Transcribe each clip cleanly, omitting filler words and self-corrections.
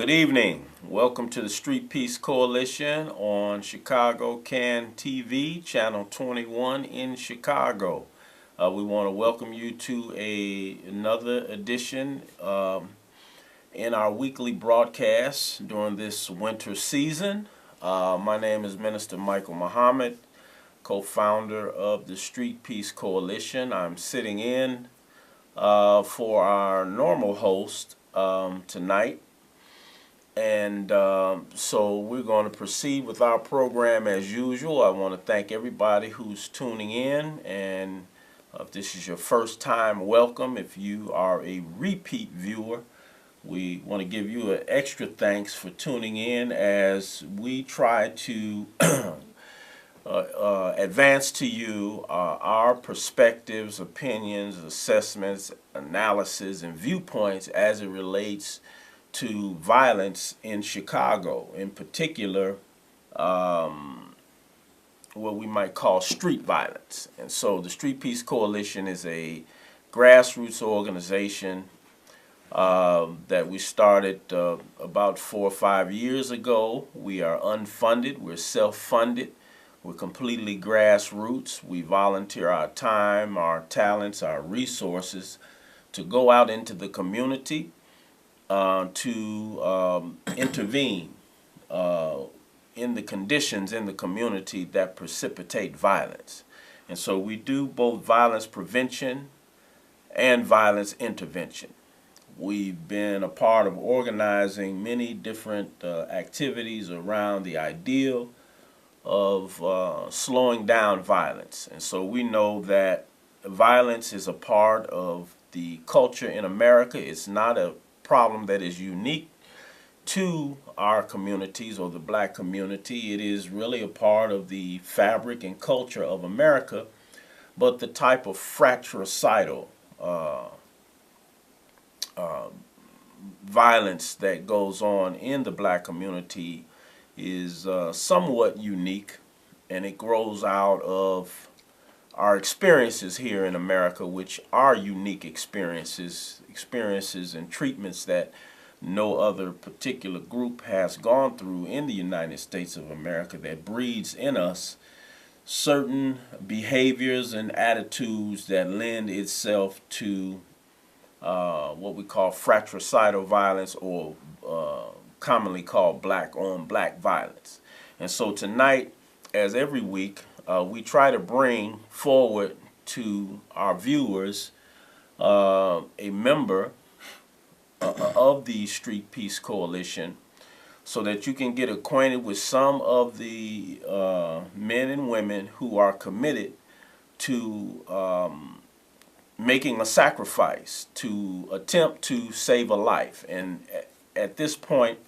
Good evening. Welcome to the Street Peace Coalition on Chicago Can TV, Channel 21 in Chicago. We want to welcome you to another edition in our weekly broadcast during this winter season. My name is Minister Michael Muhammad, co-founder of the Street Peace Coalition. I'm sitting in for our normal host tonight. And so we're going to proceed with our program as usual. I want to thank everybody who's tuning in, and if this is your first time, welcome. If you are a repeat viewer, we want to give you an extra thanks for tuning in as we try to advance to you our perspectives, opinions, assessments, analysis, and viewpoints as it relates to violence in Chicago, in particular what we might call street violence. And so the Street Peace Coalition is a grassroots organization that we started about 4 or 5 years ago. We are unfunded, we're self-funded, we're completely grassroots. We volunteer our time, our talents, our resources to go out into the community to intervene in the conditions in the community that precipitate violence. And so we do both violence prevention and violence intervention. We've been a part of organizing many different activities around the ideal of slowing down violence. And so we know that violence is a part of the culture in America. It's not a problem that is unique to our communities or the black community. It is really a part of the fabric and culture of America, but the type of fratricidal violence that goes on in the black community is somewhat unique, and it grows out of our experiences here in America, which are unique experiences and treatments that no other particular group has gone through in the United States of America, that breeds in us certain behaviors and attitudes that lend itself to what we call fratricidal violence, or commonly called black-on-black violence. And so tonight, as every week, we try to bring forward to our viewers a member of the Street Peace Coalition, so that you can get acquainted with some of the men and women who are committed to making a sacrifice to attempt to save a life. And at this point,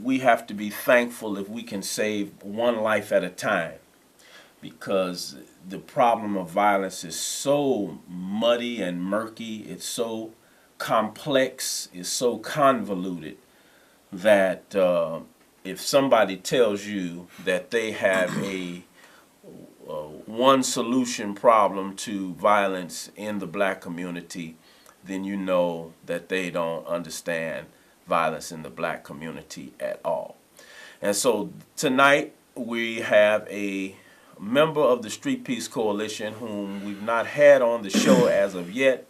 we have to be thankful if we can save one life at a time, because the problem of violence is so muddy and murky, it's so complex, it's so convoluted, that if somebody tells you that they have a one solution problem to violence in the black community, then you know that they don't understand violence in the black community at all. And so tonight we have a member of the Street Peace Coalition whom we've not had on the show as of yet.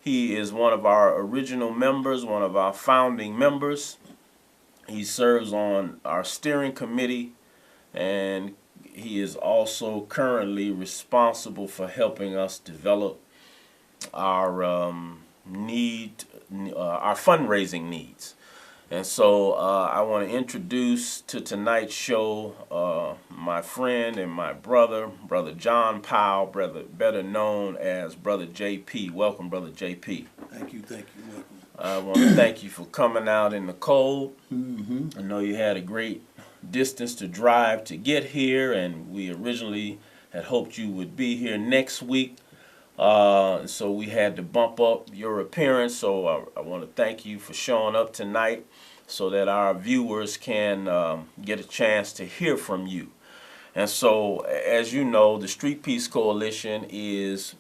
He is one of our original members, one of our founding members. He serves on our steering committee, and he is also currently responsible for helping us develop our our fundraising needs. And so I want to introduce to tonight's show my friend and my brother John Powell, better known as Brother JP. Welcome, Brother JP. Thank you, Michael. I want to thank you for coming out in the cold. I know you had a great distance to drive to get here, and we originally had hoped you would be here next week. So we had to bump up your appearance. So I want to thank you for showing up tonight, so that our viewers can get a chance to hear from you. And so, as you know, the Street Peace Coalition is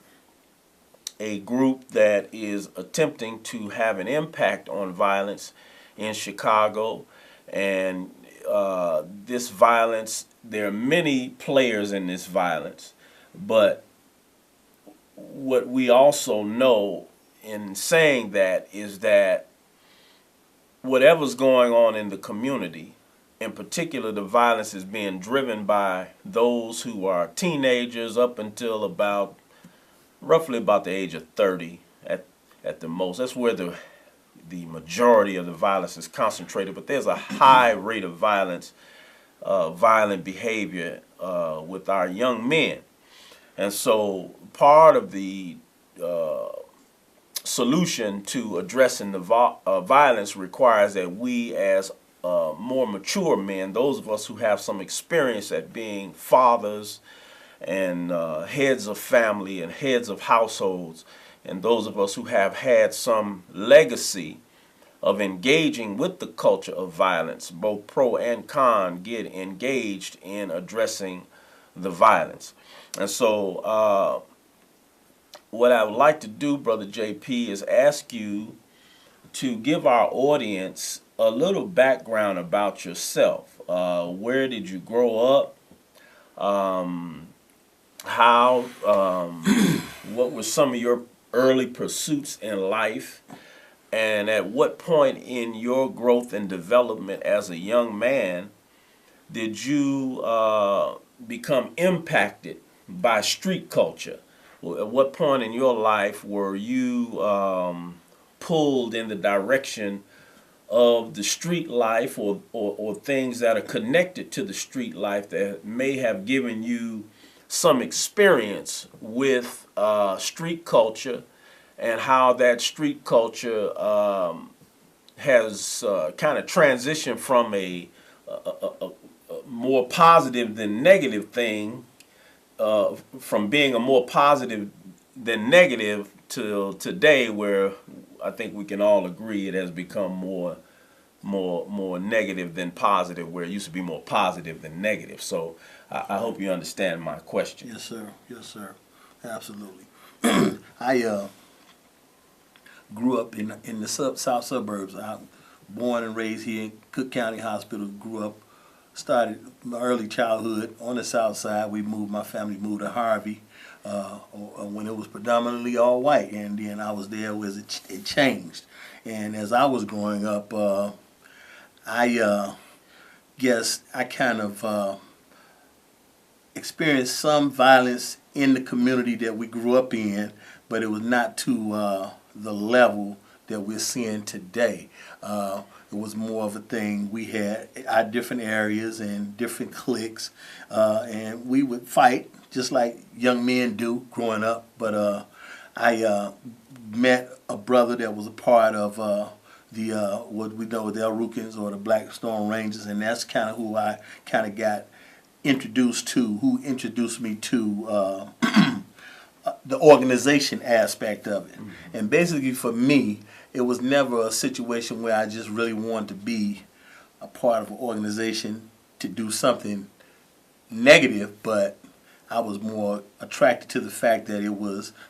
a group that is attempting to have an impact on violence in Chicago, and this violence, there are many players in this violence, but what we also know in saying that is that whatever's going on in the community, in particular the violence is being driven by those who are teenagers up until about roughly about the age of 30 at the most. That's where the majority of the violence is concentrated, but there's a high rate of violence, violent behavior with our young men. And so part of the solution to addressing the violence requires that we as more mature men, those of us who have some experience at being fathers and heads of family and heads of households, and those of us who have had some legacy of engaging with the culture of violence, both pro and con, get engaged in addressing the violence. And so what I would like to do, Brother JP, is ask you to give our audience a little background about yourself. Where did you grow up? What were some of your early pursuits in life? And at what point in your growth and development as a young man did you become impacted by street culture? At what point in your life were you pulled in the direction of the street life or things that are connected to the street life that may have given you some experience with street culture, and how that street culture has kind of transitioned from a more positive than negative thing, from being a more positive than negative till today, where I think we can all agree it has become more negative than positive, where it used to be more positive than negative. So I hope you understand my question. Yes, sir. Yes, sir. Absolutely. I grew up in the south suburbs. I was born and raised here in Cook County Hospital. Grew up, started my early childhood on the south side. My family moved to Harvey when it was predominantly all white, and then I was there as it changed. And as I was growing up, I guess I kind of experienced some violence in the community that we grew up in, but it was not to the level that we're seeing today. It was more of a thing. We had our different areas and different cliques, and we would fight just like young men do growing up. But I met a brother that was a part of the what we know the El Rukins or the Black Stone Rangers, and that's kind of who I kind of got introduced to, who introduced me to the organization aspect of it. Mm-hmm. And basically for me, it was never a situation where I just really wanted to be a part of an organization to do something negative, but I was more attracted to the fact that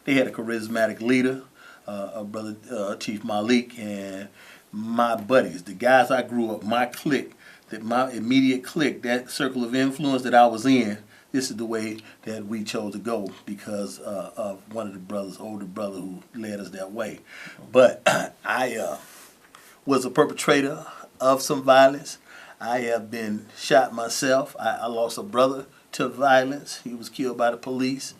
they had a charismatic leader, a brother, Chief Malik, and my buddies, the guys I grew up, my clique, my immediate clique, that circle of influence that I was in. This is the way that we chose to go because of one of the brothers, older brother, who led us that way. But I was a perpetrator of some violence. I have been shot myself. I lost a brother to violence. He was killed by the police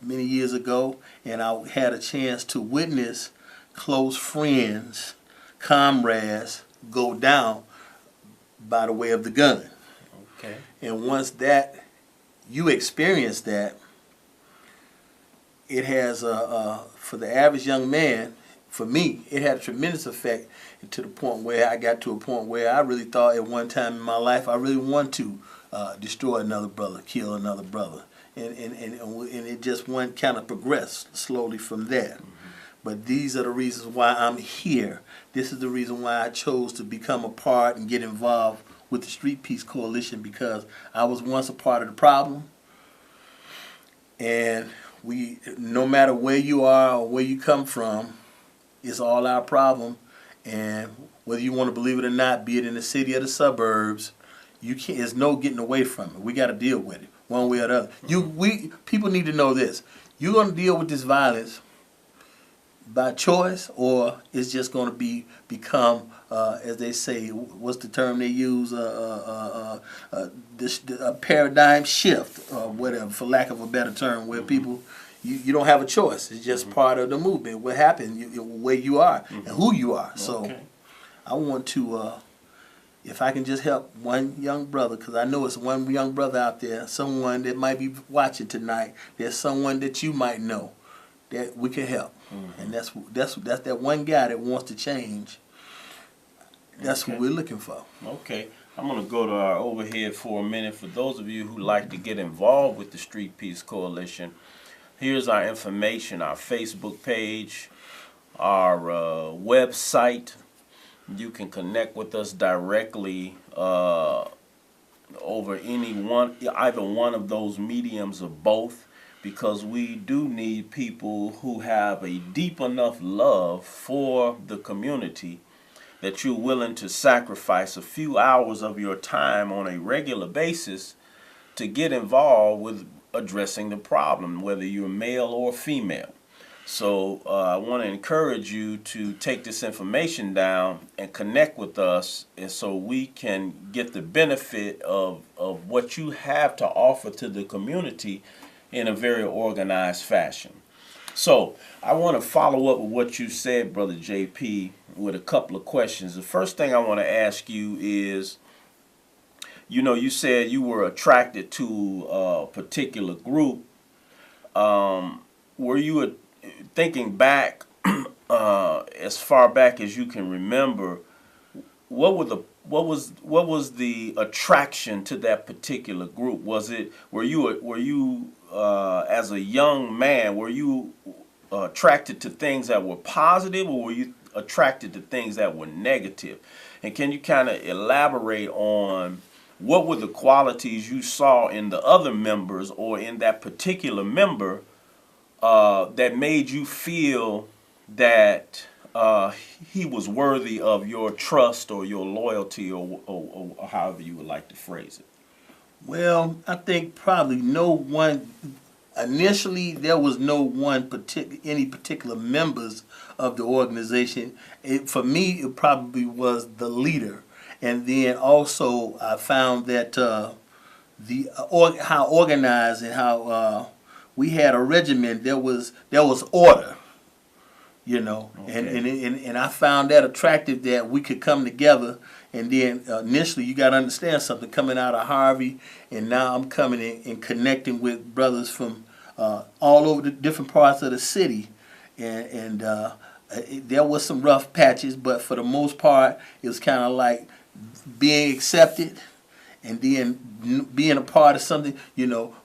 many years ago, and I had a chance to witness close friends, comrades go down by the way of the gun. Okay. And once that you experience that, it has for the average young man, for me, it had a tremendous effect to the point where I got to a point where I really thought at one time in my life I really wanted to destroy another brother, kill another brother, and it just went kind of progressed slowly from there. Mm-hmm. But these are the reasons why I'm here. This is the reason why I chose to become a part and get involved with the Street Peace Coalition, because I was once a part of the problem. And no matter where you are or where you come from, it's all our problem. And whether you want to believe it or not, be it in the city or the suburbs, you can't. There's no getting away from it. We got to deal with it one way or the other. People need to know this. You're going to deal with this violence by choice, or it's just going to become, as they say, what's the term they use, a paradigm shift or whatever, for lack of a better term, where people, you don't have a choice. It's just part of the movement. What happened, where you are and who you are. So I want to, if I can just help one young brother, because I know it's one young brother out there, someone that might be watching tonight, there's someone that you might know that we can help. And that's that one guy that wants to change. That's what we're looking for. Okay. I'm going to go to our overhead for a minute. For those of you who like to get involved with the Street Peace Coalition, here's our information, our Facebook page, our website. You can connect with us directly over either one of those mediums or both, because we do need people who have a deep enough love for the community that you're willing to sacrifice a few hours of your time on a regular basis to get involved with addressing the problem, whether you're male or female. So I want to encourage you to take this information down and connect with us, and so we can get the benefit of what you have to offer to the community in a very organized fashion. So I want to follow up with what you said, Brother JP, with a couple of questions. The first thing I want to ask you is, you said you were attracted to a particular group. Were you thinking back, as far back as you can remember, what was the attraction to that particular group? Were you as a young man, were you attracted to things that were positive, or were you attracted to things that were negative? And can you kind of elaborate on what were the qualities you saw in the other members or in that particular member that made you feel that he was worthy of your trust or your loyalty, or however you would like to phrase it? Well, I think probably no one. Initially, there was no one any particular members of the organization. For me, it probably was the leader, and then also I found that how organized and how we had a regimen. There was order, and I found that attractive, that we could come together. And then initially, you got to understand something, coming out of Harvey, and now I'm coming in and connecting with brothers from all over the different parts of the city. And there was some rough patches, but for the most part, it was kind of like being accepted and then being a part of something,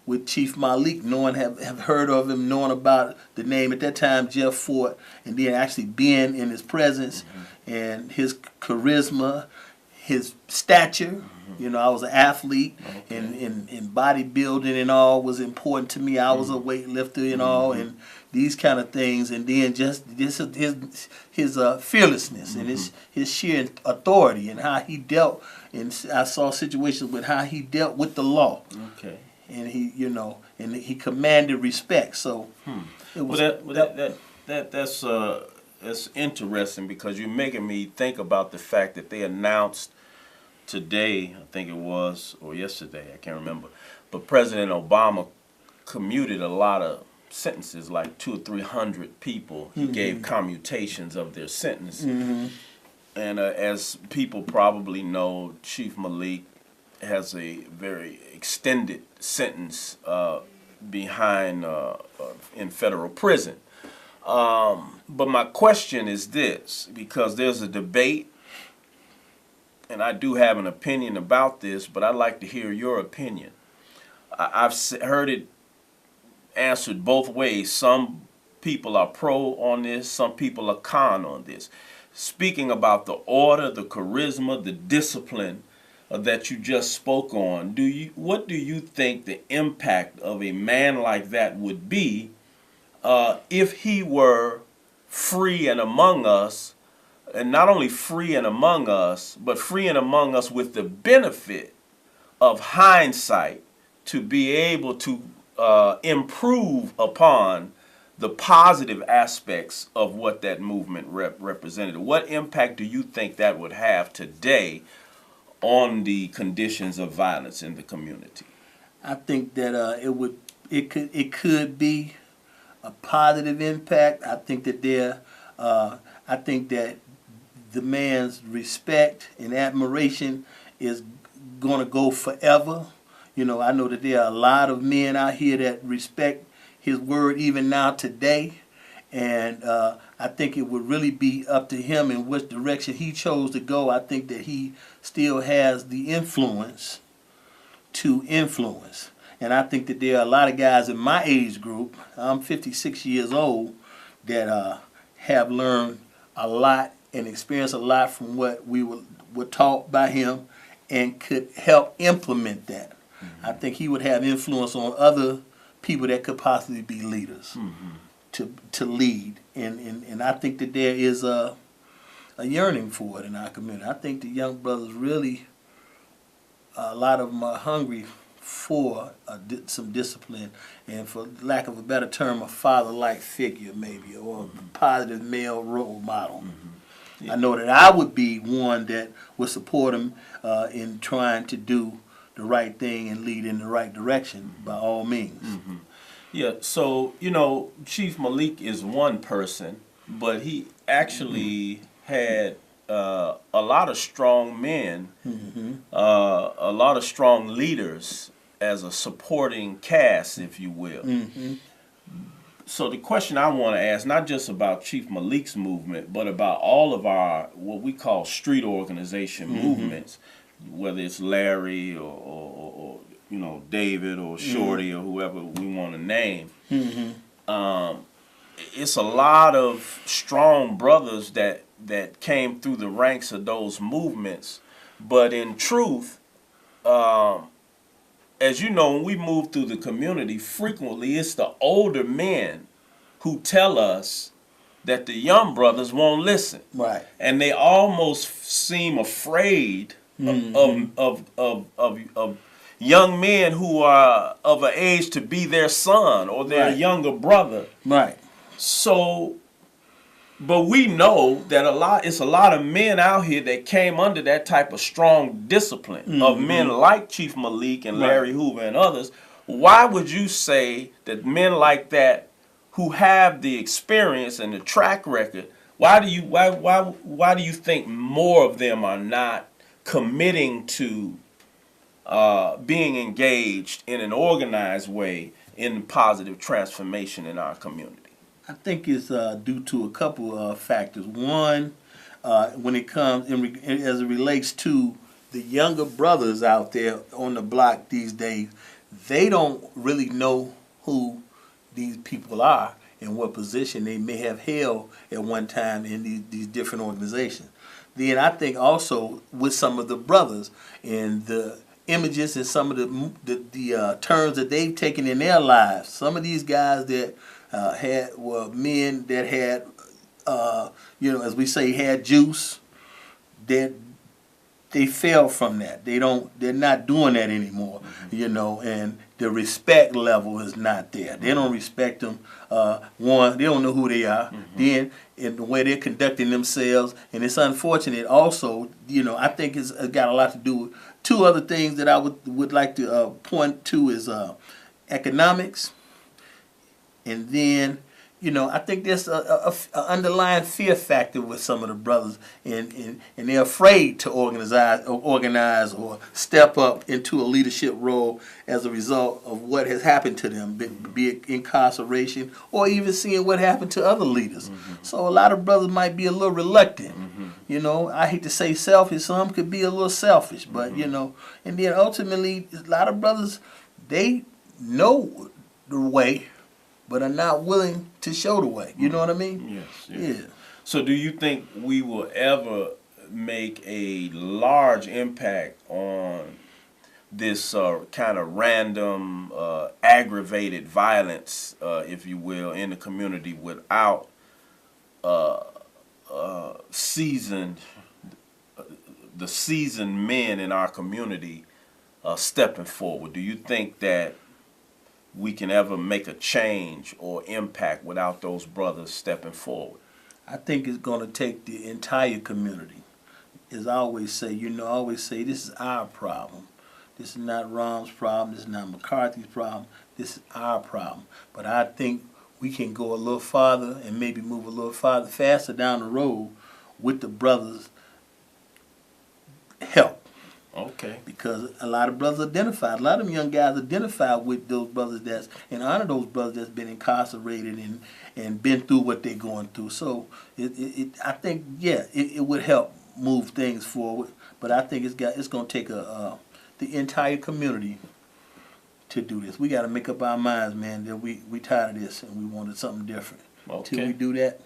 with Chief Malik, have heard of him, knowing about the name at that time, Jeff Fort, and then actually being in his presence and his charisma, his stature. I was an athlete, and bodybuilding and all was important to me. I was a weightlifter and all, and these kind of things. And then just his fearlessness and his sheer authority, and how he dealt. And I saw situations with how he dealt with the law. Okay. And he commanded respect. So it was that's interesting, because you're making me think about the fact that they announced today, I think it was, or yesterday, I can't remember, but President Obama commuted a lot of sentences, like 200 or 300 people. He gave commutations of their sentence. And as people probably know, Chief Malik has a very extended sentence behind in federal prison. But my question is this, because there's a debate, and I do have an opinion about this, but I'd like to hear your opinion. I've heard it answered both ways. Some people are pro on this, some people are con on this. Speaking about the order, the charisma, the discipline that you just spoke on, what do you think the impact of a man like that would be if he were free and among us, and not only free and among us, but free and among us with the benefit of hindsight to be able to improve upon the positive aspects of what that movement represented. What impact do you think that would have today on the conditions of violence in the community? I think that it could be a positive impact. I think that the man's respect and admiration is going to go forever. You know, I know that there are a lot of men out here that respect his word even now today. And I think it would really be up to him in which direction he chose to go. I think that he still has the influence to influence. And I think that there are a lot of guys in my age group, I'm 56 years old, that have learned a lot and experienced a lot from what we were taught by him and could help implement that. Mm-hmm. I think he would have influence on other people that could possibly be leaders. Mm-hmm. To lead, and I think that there is a yearning for it in our community. I think the young brothers really, a lot of them are hungry for some discipline, and for lack of a better term, a father-like figure maybe, or a positive male role model. Mm-hmm. Yeah. I know that I would be one that would support him in trying to do the right thing and lead in the right direction by all means. Mm-hmm. Yeah, so, you know, Chief Malik is one person, but he actually had a lot of strong men, a lot of strong leaders as a supporting cast, if you will. Mm-hmm. So the question I want to ask, not just about Chief Malik's movement, but about all of our, what we call street organization movements, whether it's Larry or you know, David or Shorty or whoever we want to name. It's a lot of strong brothers that came through the ranks of those movements. But in truth, as you know, when we move through the community, frequently it's the older men who tell us that the young brothers won't listen. Right. And they almost seem afraid of young men who are of an age to be their son or their younger brother. Right. So, but we know that it's a lot of men out here that came under that type of strong discipline of men like Chief Malik and Larry Hoover and others. Why would you say that men like that who have the experience and the track record, why do you think more of them are not committing to being engaged in an organized way in positive transformation in our community? I think it's due to a couple of factors. One, when it comes as it relates to the younger brothers out there on the block these days, they don't really know who these people are and what position they may have held at one time in these different organizations. Then I think also with some of the brothers and the images and some of the turns that they've taken in their lives. Some of these guys that were men that had, as we say, had juice. That they fell from that. They're not doing that anymore. And the respect level is not there. They don't respect them. One, they don't know who they are. Then, in the way they're conducting themselves, and it's unfortunate. Also, I think it's got a lot to do with two other things that I would like to point to is economics, and then I think there's a underlying fear factor with some of the brothers, and they're afraid to organize or step up into a leadership role as a result of what has happened to them, be it incarceration or even seeing what happened to other leaders. So a lot of brothers might be a little reluctant. I hate to say selfish. Some could be a little selfish, but and then ultimately a lot of brothers, they know the way, but are not willing to show the way. You know what I mean? Yes. Yeah. So do you think we will ever make a large impact on this kind of random, aggravated violence, if you will, in the community without seasoned, the seasoned men in our community stepping forward? Do you think that we can ever make a change or impact without those brothers stepping forward? I think it's going to take the entire community. As I always say, I always say this is our problem. This is not Rom's problem. This is not McCarthy's problem. This is our problem. But I think we can go a little farther and maybe move a little farther, faster down the road with the brothers' help. Okay. Because a lot of brothers identified, a lot of them young guys identify with those brothers and honor those brothers that's been incarcerated and been through what they're going through. So I think, it would help move things forward. But I think it's going to take the entire community to do this. We got to make up our minds, man, that we tired of this and we wanted something different. Okay. Until we do that,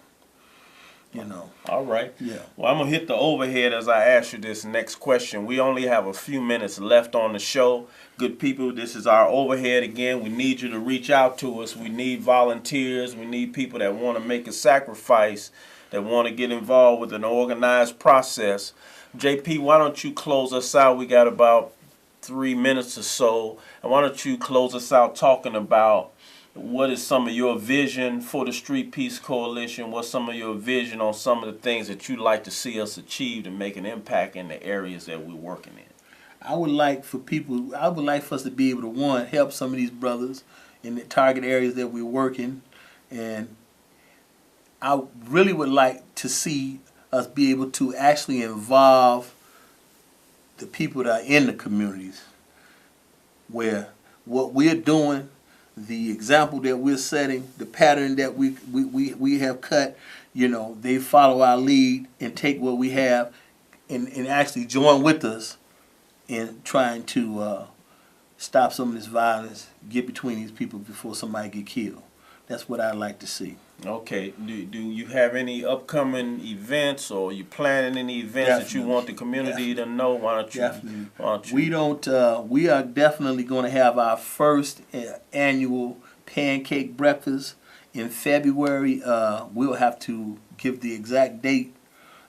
All right. Yeah. Well, I'm going to hit the overhead as I ask you this next question. We only have a few minutes left on the show. Good people, this is our overhead again. We need you to reach out to us. We need volunteers. We need people that want to make a sacrifice, that want to get involved with an organized process. JP, why don't you close us out? We got about 3 minutes or so. And why don't you close us out talking about what is some of your vision for the Street Peace Coalition? What's some of your vision on some of the things that you'd like to see us achieve to make an impact in the areas that we're working in? I would like for us to be able to, one, help some of these brothers in the target areas that we're working. And I really would like to see us be able to actually involve the people that are in the communities, where what we're doing, the example that we're setting, the pattern that we have cut, they follow our lead and take what we have and actually join with us in trying to stop some of this violence, get between these people before somebody get killed. That's what I'd like to see. Okay. Do you have any upcoming events, or you planning any events that you want the community to know? Why don't you? Definitely. Why don't you? We are definitely going to have our first annual pancake breakfast in February. We'll have to give the exact date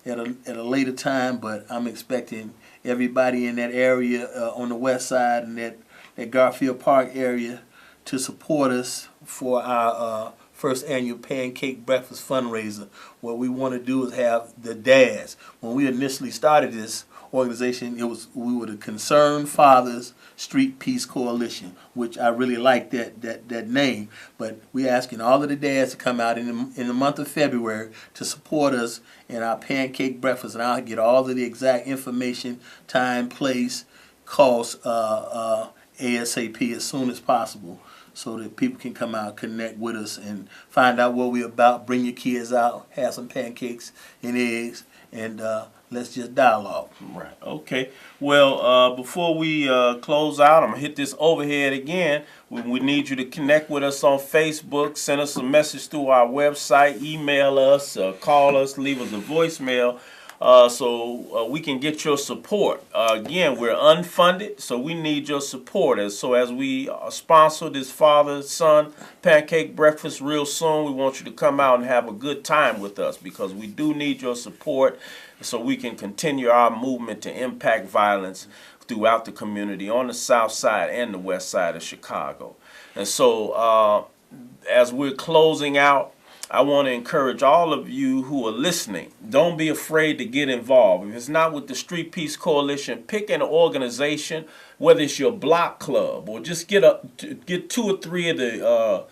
at a later time, but I'm expecting everybody in that area on the west side and that Garfield Park area to support us for our first annual pancake breakfast fundraiser. What we want to do is have the dads. When we initially started this organization, we were the Concerned Fathers Street Peace Coalition, which I really like that name. But we're asking all of the dads to come out in the month of February to support us in our pancake breakfast, and I'll get all of the exact information, time, place, cost, ASAP as soon as possible, so that people can come out, connect with us, and find out what we're about. Bring your kids out, have some pancakes and eggs, and let's just dialogue. Right. Okay. Well, before we close out, I'm going to hit this overhead again. We need you to connect with us on Facebook. Send us a message through our website. Email us, call us, leave us a voicemail. So we can get your support. Again, we're unfunded, so we need your support. As we sponsor this father-son pancake breakfast real soon, we want you to come out and have a good time with us, because we do need your support so we can continue our movement to impact violence throughout the community on the south side and the west side of Chicago. And so as we're closing out, I want to encourage all of you who are listening, don't be afraid to get involved. If it's not with the Street Peace Coalition, pick an organization, whether it's your block club, or just get 2 or 3 of the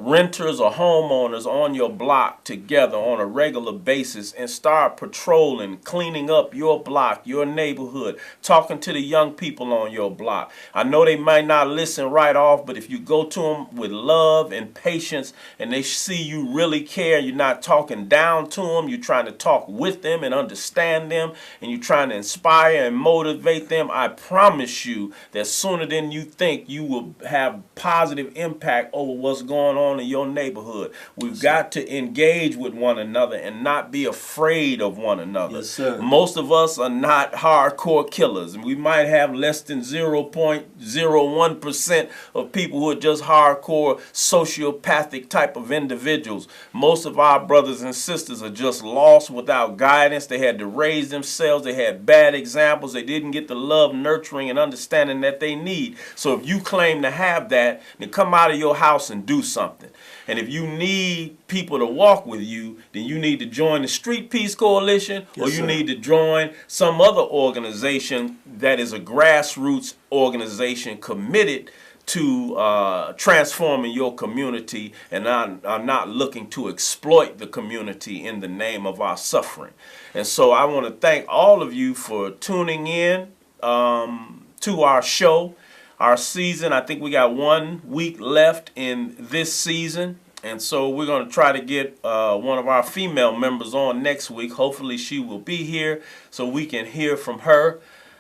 renters or homeowners on your block together on a regular basis and start patrolling, cleaning up your block, your neighborhood, talking to the young people on your block. I know they might not listen right off, but if you go to them with love and patience and they see you really care, you're not talking down to them, you're trying to talk with them and understand them, and you're trying to inspire and motivate them, I promise promise you that sooner than you think, you will have positive impact over what's going on in your neighborhood. We've got to engage with one another and not be afraid of one another. Yes, sir. Most of us are not hardcore killers, and we might have less than 0.01% of people who are just hardcore sociopathic type of individuals. Most of our brothers and sisters are just lost without guidance. They had to raise themselves. They had bad examples. They didn't get the love, nurturing, and understanding that they need. So if you claim to have that, then come out of your house and do something. And if you need people to walk with you, then you need to join the Street Peace Coalition, or you need to join some other organization that is a grassroots organization committed to transforming your community, and are not looking to exploit the community in the name of our suffering. And so I want to thank all of you for tuning in to our show. Our season, I think we got 1 week left in this season. And so we're going to try to get one of our female members on next week. Hopefully she will be here so we can hear from her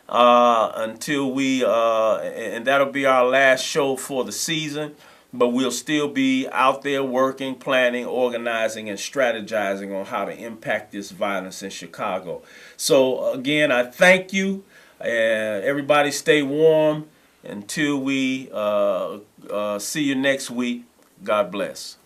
until we, and that'll be our last show for the season. But we'll still be out there working, planning, organizing, and strategizing on how to impact this violence in Chicago. So again, I thank you. Everybody stay warm. Until we see you next week, God bless.